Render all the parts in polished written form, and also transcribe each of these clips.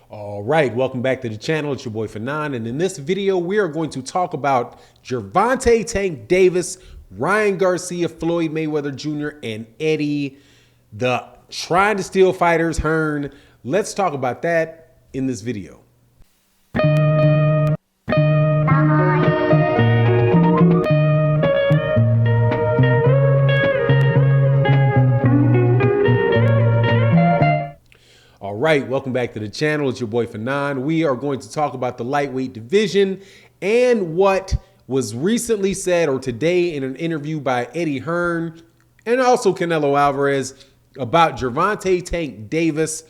All right, welcome back to the channel. It's your boy Fanon, and in this video, we are going to talk about Gervonta Tank Davis, Ryan Garcia, Floyd Mayweather Jr., and Eddie, the trying to steal fighters, Hearn. Let's talk about that in this video. All right, welcome back to the channel. It's your boy Fanon. We are going to talk about the lightweight division and what was recently said or today in an interview by Eddie Hearn and also Canelo Alvarez about Gervonta Tank Davis,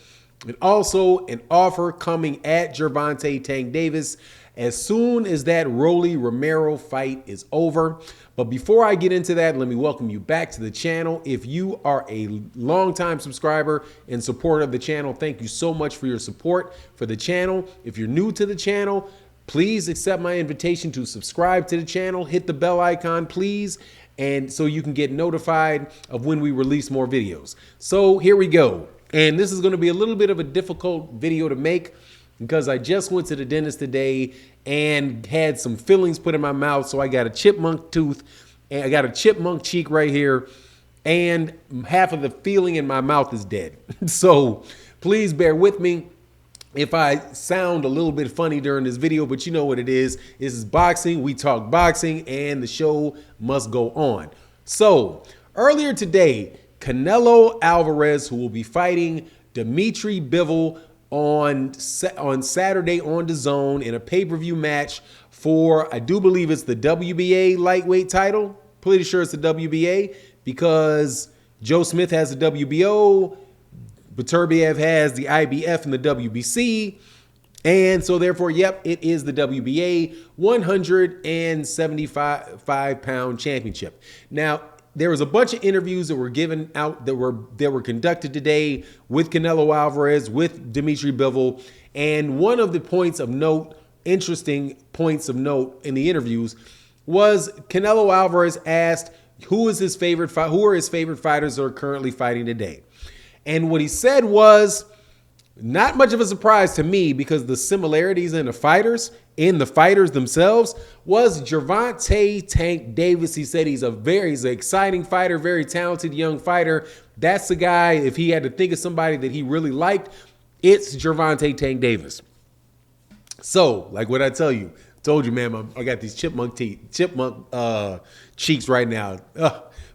and also an offer coming at Gervonta Tank Davis as soon as that ROMERO fight is over. But before I get into that, let me welcome you back to the channel. If you are a longtime subscriber and supporter of the channel, thank you so much for your support for the channel. If you're new to the channel, please accept my invitation to subscribe to the channel. Hit the bell icon, please, and so you can get notified of when we release more videos. So here we go. And this is going to be a little bit of a difficult video to make because I just went to the dentist today and had some fillings put in my mouth. So I got a chipmunk tooth and I got a chipmunk cheek right here, and half of the feeling in my mouth is dead. So please bear with me if I sound a little bit funny during this video, but you know what it is. This is boxing. We talk boxing and the show must go on. So earlier today, Canelo Alvarez, who will be fighting Dimitri Bivol on Saturday on DAZN in a pay-per-view match for, I do believe it's the WBA lightweight title. Pretty sure it's the WBA because Joe Smith has the WBO, Beterbiev has the IBF and the WBC. And so therefore, yep, it is the WBA 175-pound championship. Now, there was a bunch of interviews that were given out that were conducted today with Canelo Alvarez, with Dimitri Bivol, and one of the points of note, interesting points of note in the interviews, was Canelo Alvarez asked who are his favorite fighters that are currently fighting today. And what he said was not much of a surprise to me because the similarities in the fighters themselves was Gervonta Tank Davis. He said he's an exciting fighter, very talented young fighter. That's the guy, if he had to think of somebody that he really liked, it's Gervonta Tank Davis. So, like what I told you, man, I got these chipmunk cheeks right now.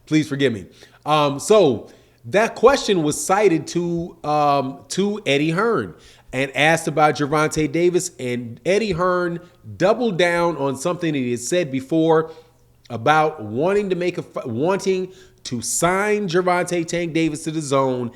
Please forgive me. So that question was cited to Eddie Hearn and asked about Gervonta Davis, and Eddie Hearn doubled down on something that he had said before about wanting to sign Gervonta Tank Davis to the zone,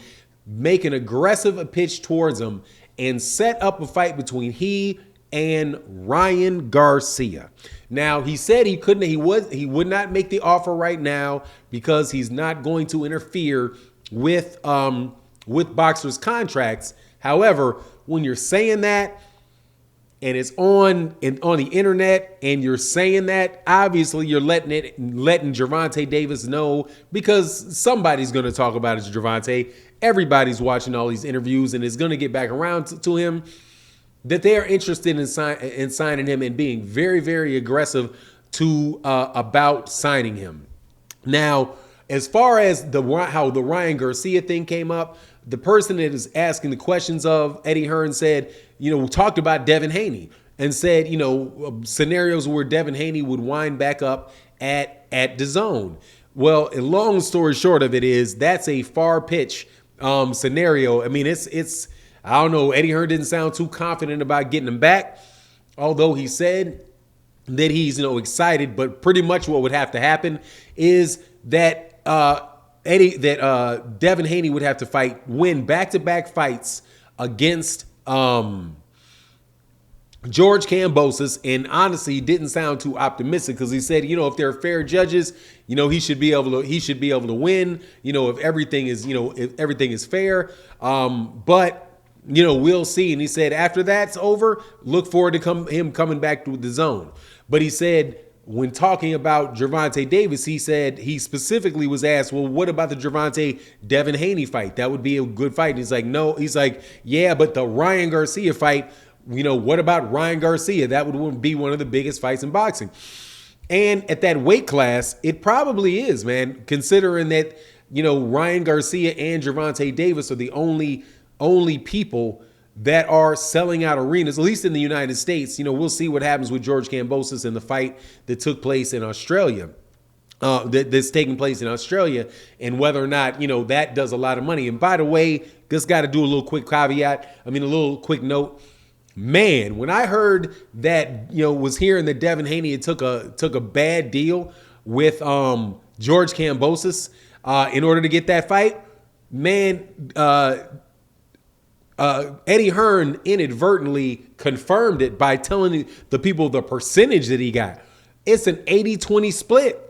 make an aggressive pitch towards him, and set up a fight between he and Ryan Garcia. Now, he said he would not make the offer right now because he's not going to interfere with boxers' contracts. However, when you're saying that and it's on the internet and you're saying that, obviously you're letting Gervonta Davis know, because somebody's going to talk about it to Gervonta. Everybody's watching all these interviews and it's going to get back around to him that they are interested in signing him and being very, very aggressive about signing him. Now, as far as how the Ryan Garcia thing came up, the person that is asking the questions of Eddie Hearn said, talked about Devin Haney and said, scenarios where Devin Haney would wind back up at DAZN. Well, a long story short of it is that's a far pitch scenario. I mean, it's I don't know. Eddie Hearn didn't sound too confident about getting him back, although he said that he's excited. But pretty much what would have to happen is that Devin Haney would have to win back-to-back fights against George Kambosos, and honestly, he didn't sound too optimistic because he said, if there are fair judges, he should be able to win. If everything is fair. But we'll see. And he said after that's over, look forward to him coming back to the zone. But he said when talking about Gervonta Davis, he said he specifically was asked, well, what about the Gervonta Devin Haney fight? That would be a good fight. And he's like, no. He's like, yeah, but the Ryan Garcia fight, what about Ryan Garcia? That would be one of the biggest fights in boxing. And at that weight class, it probably is, man, considering that, Ryan Garcia and Gervonta Davis are the only people that are selling out arenas, at least in the United States. We'll see what happens with George Kambosos in the fight that took place in Australia, that's taking place in Australia, and whether or not, that does a lot of money. And by the way, just got to do a little quick a little quick note. Man, when I heard that, was hearing that Devin Haney took a bad deal with George Kambosos in order to get that fight, man, Eddie Hearn inadvertently confirmed it by telling the people the percentage that he got. It's an 80-20 split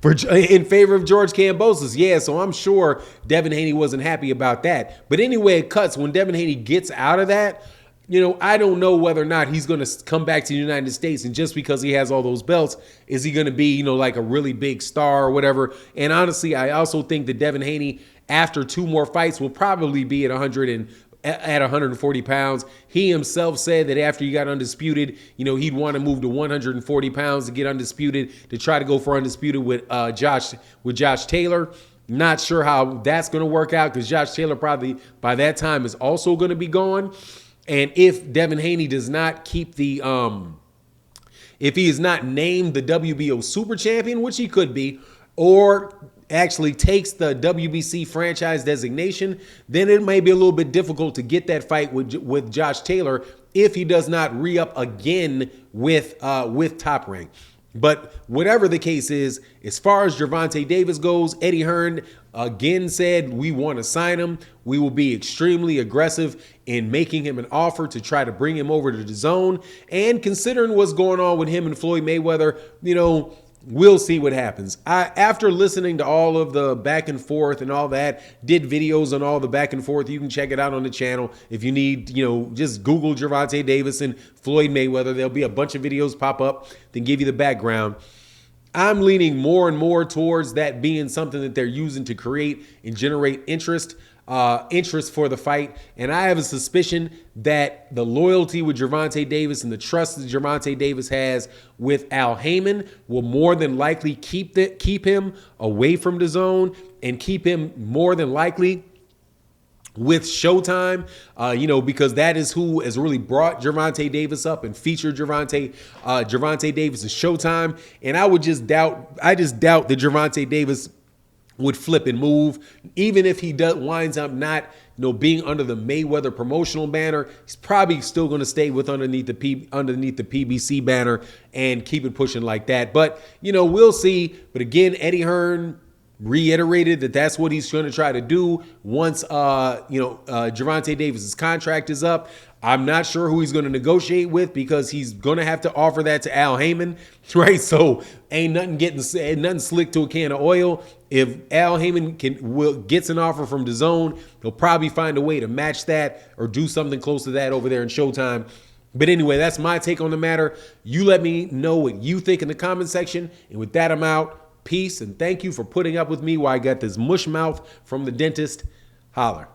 in favor of George Kambosos. Yeah, so I'm sure Devin Haney wasn't happy about that. But anyway, it cuts. When Devin Haney gets out of that, I don't know whether or not he's going to come back to the United States. And just because he has all those belts, is he going to be, like a really big star or whatever? And honestly, I also think that Devin Haney, after 2 more fights, will probably be at 140 pounds. He himself said that after he got undisputed, he'd want to move to 140 pounds to get undisputed, to try to go for undisputed with Josh Taylor. Not sure how that's going to work out, because Josh Taylor probably by that time is also going to be gone. And if Devin Haney does not keep if he is not named the WBO Super Champion, which he could be, or actually takes the WBC franchise designation, then it may be a little bit difficult to get that fight with Josh Taylor if he does not re-up again with Top Rank. But whatever the case is, as far as Gervonta Davis goes, Eddie Hearn again said, we want to sign him. We will be extremely aggressive in making him an offer to try to bring him over to the DAZN. And considering what's going on with him and Floyd Mayweather, we'll see what happens. After listening to all of the back and forth and all that, did videos on all the back and forth. You can check it out on the channel. If you need, just Google Gervonta Davis and Floyd Mayweather. There'll be a bunch of videos pop up that give you the background. I'm leaning more and more towards that being something that they're using to create and generate interest for the fight. And I have a suspicion that the loyalty with Gervonta Davis and the trust that Gervonta Davis has with Al Haymon will more than likely keep him away from the DAZN and keep him more than likely with Showtime, because that is who has really brought Gervonta Davis up and featured Gervonta Davis in Showtime. And I just doubt that Gervonta Davis would flip and move, even if he winds up not, being under the Mayweather promotional banner. He's probably still going to stay with underneath the PBC banner and keep it pushing like that. But we'll see. But again, Eddie Hearn reiterated that that's what he's going to try to do once Gervonta Davis's contract is up. I'm not sure who he's going to negotiate with, because he's going to have to offer that to Al Haymon, right? So ain't nothing slick to a can of oil. If Al Haymon gets an offer from DAZN, he'll probably find a way to match that or do something close to that over there in Showtime. But anyway, that's my take on the matter. You let me know what you think in the comment section. And with that, I'm out. Peace, and thank you for putting up with me while I got this mush mouth from the dentist. Holler.